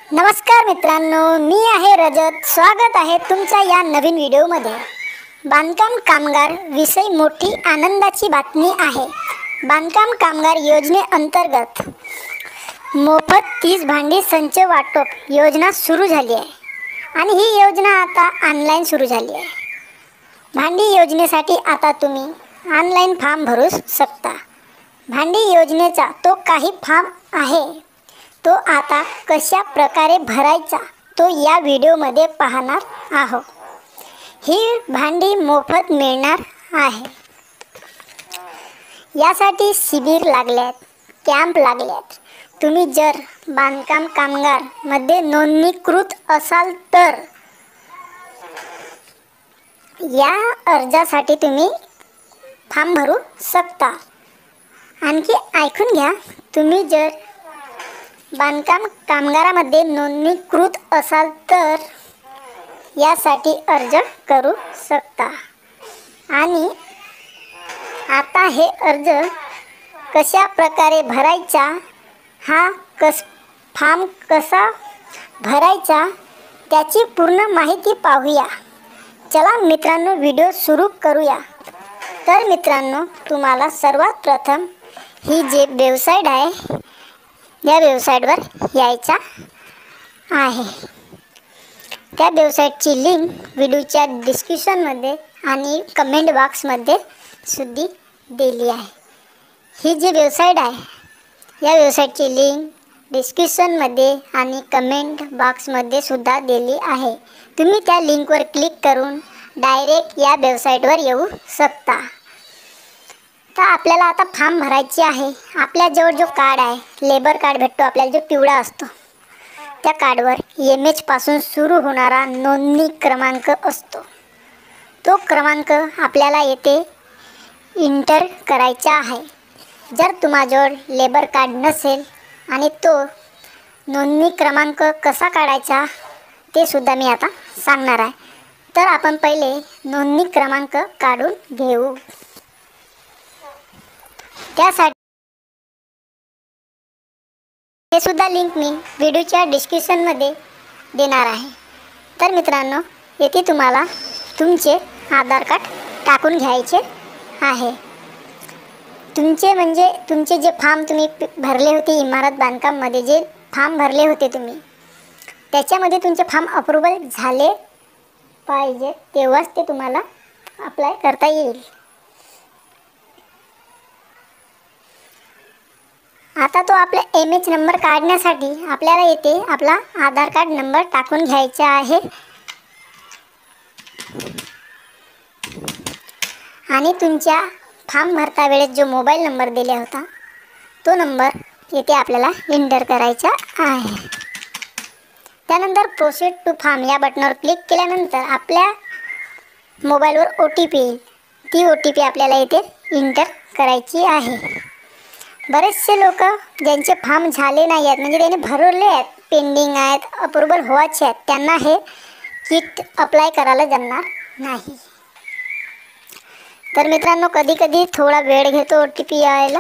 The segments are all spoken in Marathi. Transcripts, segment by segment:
नमस्कार मित्रांनो, मी आहे रजत. स्वागत आहे तुमच्या या नवीन व्हिडिओमध्ये. बांधकाम कामगार विषयी मोठी आनंदाची बातमी आहे. बांधकाम कामगार योजनेअंतर्गत मोफत 30 भांडी संच वाटप योजना सुरू झाली आहे आणि ही योजना आता ऑनलाईन सुरू झाली आहे. भांडी योजनेसाठी आता तुम्ही ऑनलाईन फॉर्म भरू शकता. भांडी योजनेचा तो काही फॉर्म आहे, तो आता कशा प्रकारे भरायचा तो या व्हिडिओमध्ये पाहणार आहोत. ही भांडी मोफत मिळणार आहे. यासाठी शिबिर लागल्यात, कॅम्प लागल्यात. तुम्ही जर बांधकाम कामगार मध्ये नोंदणीकृत असाल तर या अर्जासाठी तुम्ही फॉर्म भरू शकता. आणखी ऐकून घ्या, तुम्ही जर बांधकाम कामगारामध्ये नोंदणीकृत असाल तर यासाठी अर्ज करू शकता. आणि आता हे अर्ज कशा प्रकारे भरायचा, हा फॉर्म कसा भरायचा त्याची पूर्ण माहिती पाहूया. चला मित्रांनो, व्हिडिओ सुरू करूया. तर मित्रांनो, तुम्हाला सर्वात प्रथम ही जे वेबसाईट आहे या वेबसाईटवर यायचा आहे. त्या वेबसाईटची लिंक व्हिडिओच्या डिस्क्रिप्शनमध्ये आणि कमेंट बॉक्समध्ये सुद्धा दिली आहे. ही जी वेबसाईट आहे या वेबसाईटची लिंक डिस्क्रिप्शनमध्ये आणि कमेंट बॉक्समध्ये सुद्धा दिली आहे. तुम्ही त्या लिंकवर क्लिक करून डायरेक्ट या वेबसाईटवर येऊ शकता. तर आपल्याला आता फॉर्म भरायची आहे. आपल्याजवळ जो कार्ड आहे, लेबर कार्ड भेटतो आपल्याला, जो पिवळा असतो, त्या कार्डवर MH पासून सुरू होणारा नोंदणी क्रमांक असतो. तो क्रमांक आपल्याला येथे इंटर करायचा आहे. जर तुम्हाजवळ लेबर कार्ड नसेल आणि तो नोंदणी क्रमांक कसा काढायचा ते सुद्धा मी आता सांगणार आहे. तर आपण पहिले नोंदणी क्रमांक काढून घेऊ. त्यासाठी हे सुद्धा लिंक मी व्हिडिओच्या डिस्क्रिप्शनमध्ये देणार आहे. तर मित्रांनो, येथे तुम्हाला तुमचे आधार कार्ड टाकून घ्यायचे आहे. तुमचे जे फॉर्म तुम्ही भरले होते इमारत बांधकाममध्ये, जे फॉर्म भरले होते तुम्ही, त्याच्यामध्ये तुमचे फॉर्म अप्रूव्हल झाले पाहिजे, तेव्हाच ते तुम्हाला अप्लाय करता येईल. आता तो आपला MH नंबर काढण्यासाठी आपल्याला येथे आपला आधार कार्ड नंबर टाकून घ्यायचा आहे. आणि तुमच्या फॉर्म भरता वेळेस जो मोबाईल नंबर दिला होता तो नंबर येथे आपल्याला एंटर करायचा आहे. त्यानंतर प्रोसीड टू फॉर्म या बटनावर क्लिक केल्यानंतर आपल्या मोबाईलवर OTP येईल. ती OTP आपल्याला येथे एंटर करायची आहे. बरेचसे लोक ज्यांचे फॉर्म झाले नाही आहेत, म्हणजे त्यांनी भरवले आहेत, पेंडिंग आहेत, अप्रूव्हल व्हायचे आहेत, त्यांना हे किट अप्लाय करायला जमणार नाही. तर मित्रांनो, कधी कधी थोडा वेळ घेतो OTP यायला.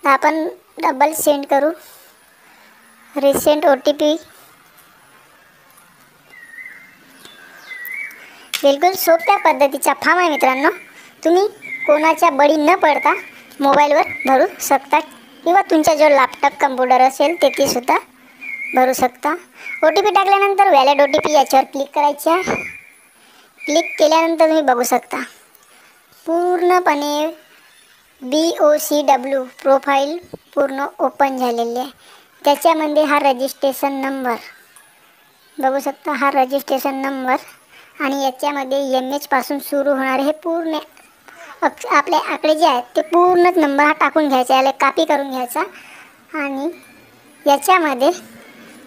तर आपण डबल सेंड करू. Recent OTP. बिलकुल सोप्या पद्धतीचा फॉर्म आहे मित्रांनो. तुम्ही कोणाच्या बळी न पडता मोबाईलवर भरू शकता किंवा तुमच्याजवळ लॅपटॉप कम्प्युटर असेल तेथे सुद्धा भरू शकता. OTP टाकल्यानंतर व्हॅलिड OTP याच्यावर क्लिक करायचे आहे. क्लिक केल्यानंतर तुम्ही बघू शकता पूर्णपणे BOCW प्रोफाईल पूर्ण ओपन झालेली आहे. त्याच्यामध्ये हा रजिस्ट्रेशन नंबर बघू शकता, हा रजिस्ट्रेशन नंबर. आणि याच्यामध्ये MH पासून सुरू होणारे हे पूर्ण आपले आकडे जे आहेत ते पूर्ण नंबर हा टाकून घ्यायचा, याला कॉपी करून घ्यायचा. आणि याच्यामध्ये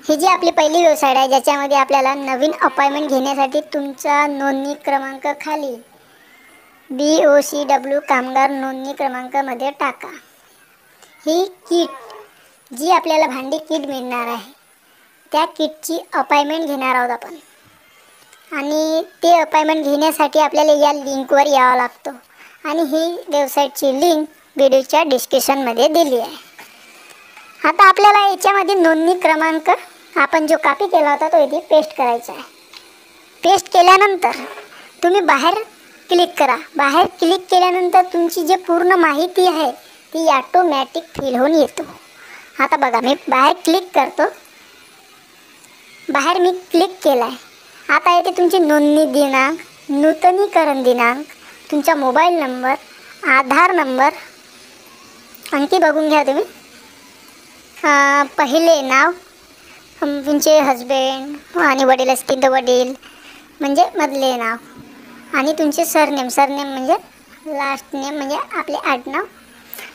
ही जी आपली पहिली वेबसाईट आहे, ज्याच्यामध्ये आपल्याला नवीन अपॉइंटमेंट घेण्यासाठी तुमचा नोंदणी क्रमांक खाली BOCW कामगार नोंदणी क्रमांकामध्ये टाका. ही किट जी आपल्याला भांडी किट मिळणार आहे, त्या किटची अपॉइंटमेंट घेणार आहोत आपण. आणि ते अपॉइंटमेंट घेण्यासाठी आपल्याला या लिंकवर यावं लागतं. आणि ही वेबसाईटची लिंक व्हिडिओच्या डिस्क्रिप्शनमध्ये दिली आहे. आता आपल्याला याच्यामध्ये नोंदणी क्रमांक आपण जो कॉपी केला होता तो इथे पेस्ट करायचा आहे. पेस्ट केल्यानंतर तुम्ही बाहेर क्लिक करा. बाहेर क्लिक केल्यानंतर तुमची जी पूर्ण माहिती आहे ती ऑटोमॅटिक फिल होऊन येतो. आता बघा, मी बाहेर क्लिक करतो. बाहेर मी क्लिक केला आहे. आता येते तुमची नोंदणी दिनांक, नूतनीकरण दिनांक, तुमचा मोबाईल नंबर, आधार नंबर, आणखी बघून घ्या तुम्ही. पहिले नाव, तुमचे हजबंड आणि वडील असतील तर वडील म्हणजे मधले नाव, आणि तुमचे सरनेम म्हणजे लास्ट नेम म्हणजे आपले आडनाव.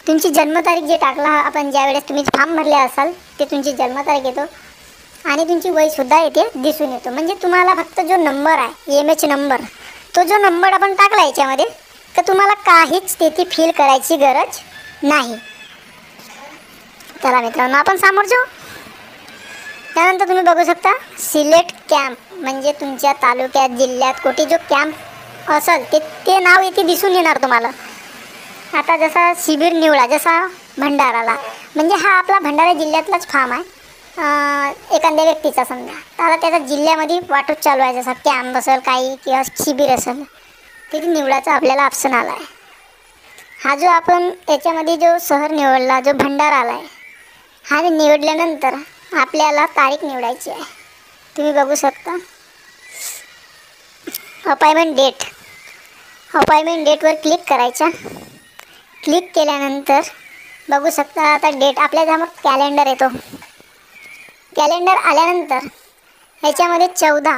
तुमची जन्मतारीख जे टाकला आपण ज्या वेळेस तुम्ही फॉर्म भरले असाल ते तुमची जन्मतारीख येतो, आणि तुमची वयसुद्धा इथे दिसून येतो. म्हणजे तुम्हाला फक्त जो नंबर आहे EMH नंबर, तो जो नंबर आपण टाकला याच्यामध्ये, तर तुम्हाला काहीच तिथे फिल करायची गरज नाही. चला मित्रांनो, आपण समोर जाऊ. त्यानंतर तुम्ही बघू शकता सिलेक्ट कॅम्प, म्हणजे तुमच्या तालुक्यात जिल्ह्यात कुठे जो कॅम्प असेल ते नाव इथे दिसून येणार तुम्हाला. आता जसा शिबिर निवडा, जसा भंडाराला, म्हणजे हा आपला भंडारा जिल्ह्यातलाच फॉर्म आहे. एखाद्या व्यक्तीचा समजा, तर आता त्याचा जिल्ह्यामध्ये वाटप चालू आहे, जसा कॅम्प असेल काही किंवा शिबिर असेल, तिथे निवडाचा आपल्याला ऑप्शन आला आहे. हा जो आपण याच्यामध्ये जो शहर निवडला, जो भंडारा आला आहे, हा निवडल्यानंतर आपल्याला तारीख निवडायची आहे. तुम्ही बघू शकता अपॉइंटमेंट डेटवर क्लिक करायचा. क्लिक केल्यानंतर बघू शकता आता डेट आपल्यासमोर कॅलेंडर येतो. कॅलेंडर आल्यानंतर ह्याच्यामध्ये 14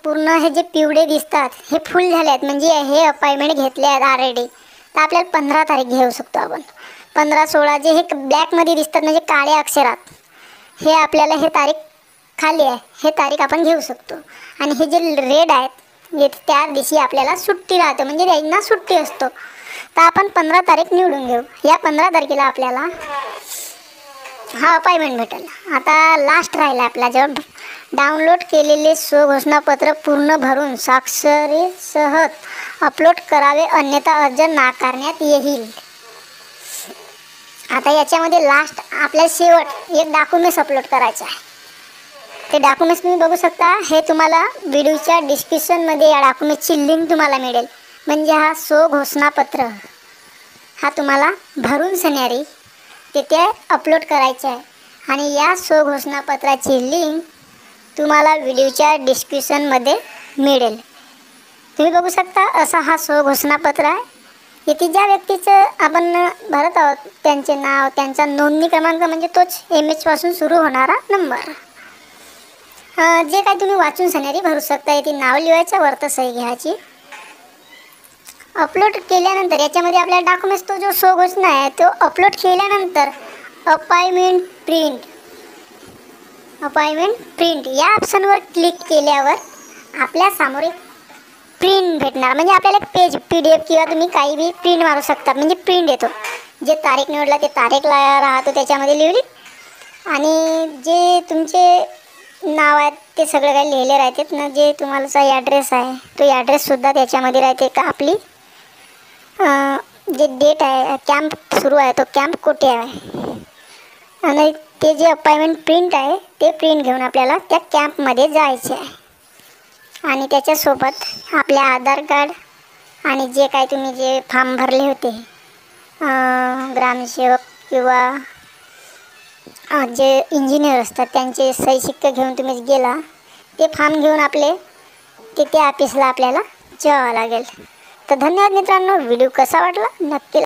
पूर्ण हे जे पिवळे दिसतात हे फुल झाले आहेत, म्हणजे हे अपॉइंटमेंट घेतले आहेत ऑलरेडी. तर आपल्याला 15 तारीख घेऊ शकतो आपण. 15, 16 जे हे ब्लॅकमध्ये दिसतात म्हणजे काळ्या अक्षरात, हे आपल्याला हे तारीख खाली आहे, हे तारीख आपण घेऊ शकतो. आणि हे जे रेड आहेत म्हणजे त्या दिवशी आपल्याला सुट्टी राहते, म्हणजे त्यांना सुट्टी असतो. तर आपण 15 तारीख निवडून घेऊ. या 15 तारखेला आपल्याला हा अपॉइंटमेंट भेटेल. आता लास्ट राहिला आपल्याजवळ डाउनलोड केलेले स्वघोषणापत्र पूर्ण भरून स्वाक्षरीसह अपलोड करावे, अन्यथा अर्ज नाकारण्यात येईल. आता याच्यामध्ये लास्ट आपल्या शेवट एक डॉक्युमेंट्स अपलोड करायचं आहे. ते डॉक्युमेंट्स तुम्ही बघू शकता. हे तुम्हाला व्हिडिओच्या डिस्क्रिप्शनमध्ये या डॉक्युमेंटची लिंक तुम्हाला मिळेल. म्हणजे हा स्वघोषणापत्र हा तुम्हाला भरून सणारी तिथे अपलोड करायचं आहे. आणि या स्वघोषणापत्राची लिंक तुम्हाला व्हिडिओच्या डिस्क्रिप्शनमध्ये मिळेल. तुम्ही बघू शकता असा हा स्वघोषणापत्र आहे. इथे ज्या व्यक्तीचं आपण भरत आहोत त्यांचे नाव, त्यांचा नोंदणी क्रमांक म्हणजे तोच MH पासून सुरू होणारा नंबर, जे काही तुम्ही वाचून सणारी भरू शकता. इथे नाव लिहायचं, वरती सही घ्यायची. अपलोड केल्यानंतर याच्यामध्ये आपल्या डॉक्युमेंट्स तो जो स्वघोषणा आहे तो अपलोड केल्यानंतर अपॉइंटमेंट प्रिंट या ऑप्शनवर क्लिक केल्यावर आपल्यासमोर एक प्रिंट भेटणार. म्हणजे आपल्याला एक पेज PDF किंवा तुम्ही काही बी प्रिंट मारू शकता. म्हणजे प्रिंट येतो. जे तारीख निवडला ते तारीखला राहतो त्याच्यामध्ये लिहिली, आणि जे तुमचे नाव आहेत ते सगळं काही लिहिले राहतात ना. जे तुम्हाला ॲड्रेस आहे तो ॲड्रेससुद्धा त्याच्यामध्ये राहते. का आपली जे डेट आहे, कॅम्प सुरू आहे तो कॅम्प कुठे आहे, आणि ते जे अपॉइंटमेंट प्रिंट आहे ते प्रिंट घेऊन आपल्याला त्या कॅम्पमध्ये जायचे आहे. आणि त्याच्यासोबत आपले आधार कार्ड आणि जे काही तुम्ही जे फॉर्म भरले होते, ग्रामसेवक किंवा जे इंजिनियर असतात त्यांचे सही शिक्के घेऊन तुम्ही गेला, ते फॉर्म घेऊन आपले तिथे ऑफिसला आपल्याला जावं लागेल. तर धन्यवाद मित्रांनो. व्हिडिओ कसा वाटला नक्की